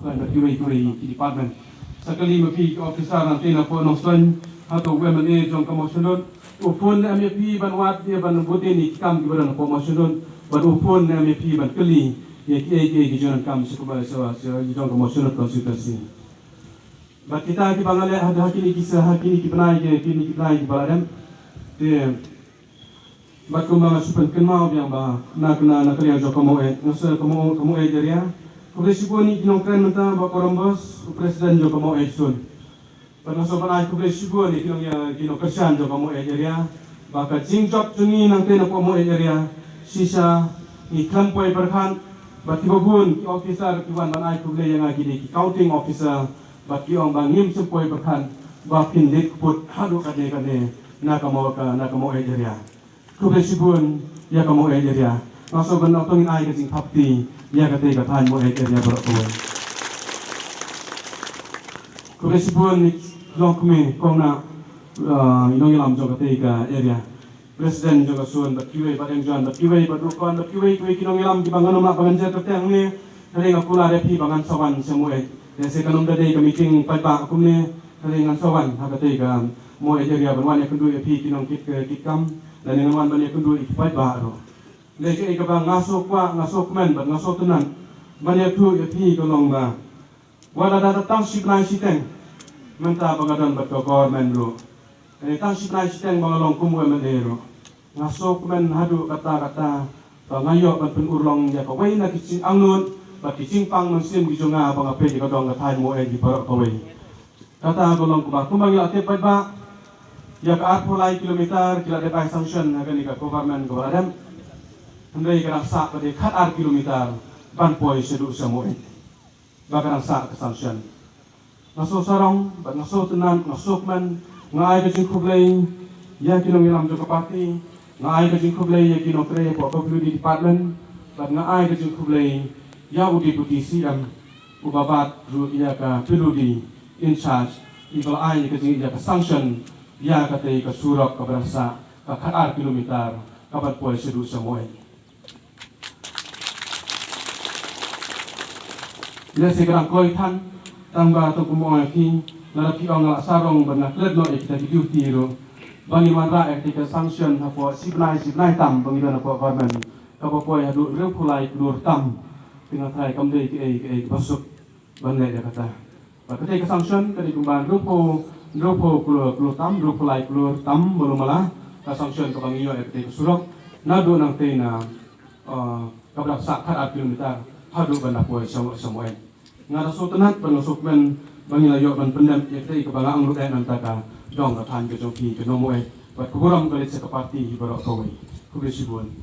na QA department. Sekali mapi officer nanti na po nongson atau WMA jong kamosunod. Upon na MFP ban wat dia ban buti ni kam gibran na promotionon. Ban upon na MFP ban kali ye ki jonan kam sekubal sewa jong kamosunod konsultasi. Bat kita ki bangale ada hakini kisah hakini ki benai ke kini ki benai ki baladam. Dia bat kumang supen kenau yang ba nak kalian jong kamu jeria. Kublesibuni kinong kren menta ba Columbus presiden jong kamu sun. Pada sopan ay kublesibuni kinong kerjaan jong kamu jeria. Baka jingjob jungi nang tena kamu jeria. Sisa ni klampoy berkan bat kibabun ki officer kiwan ban ay kuble yang agini ki counting officer bat ki ong bangim sempoy berkan ba pindik put hadu kade na kamu jeria. Kublesibun ya kamu jeria. Naso ban otongin ay kasing kapti ya kate katan mo jeria berapun. Kublesibun ni longkme kongna inong ilam jo kate ka area. Presiden juga sun bat kiwe bat engjan bat kiwe bat rupan bat kiwe kinong ilam ki bangan ma bangan terteng ni kali ngakula repi bangan sawan semua dese kanom dade ka meeting pa akum ni kali ngan sawan hakate ka mo jeria banwan ya kundu epi kinong kitkam dan dengan ban ya kundu ipai ba ro leke ka bang ngasok men bat ngasok tenan ban ya tu epi kolong ba wala datang sipnai siteng menta bagadan bat kokor men ro tang sipnai siteng bangalong kumu men ero ngasok men hadu kata ngayo ban pen urlong ya ka wei na kicing angun bat kicing pang mensim gi jonga bang ape ka dong ka thai mo e gi par ka wei kata golong ku ba kumang ya te ba ya ka 8 kilometer kila depai sanction agani ka government ko adam andai ka sa ka de khat 8 kilometer ban poi sedu samoe ba ka sa ka sanction ngaso sarong ba ngaso tenan ngaso man ngai ka jing kublai ya kinong ilam jo ka parti ngai ka jing kublai ya kinong tre po community department ba ngai ka jing kublai ya udi puti siam ubabat ru ya ka piludi in charge ibal ai ka jing ya ka sanction ya kate ka surok ka berasa ka khat kilometer kapat poi sedu samoe ila sekarang koi than tangba to kumoy ki lalaki ong la sarong bana kledno kita duty ro bani manra ka sanction hapo sibnai tam bangida na po government ka poi hadu reu pulai klur tam tinga thai kamdei ki basuk banle ya kata bakate ka sanction kadi kumban Rupo kulo tam, rupo lai kulo tam belum malah kasangsian ke bangiyo ekte surok nado nang te na kabrak sakar kilometer hadu banda poe semua ngara sotenat penusuk men bangilayo ban pendam ekte ke bangang rude nantaka dong ka tan ke joki ke nomoe bat kuburam kalit sa kaparti barok kawai kubisibun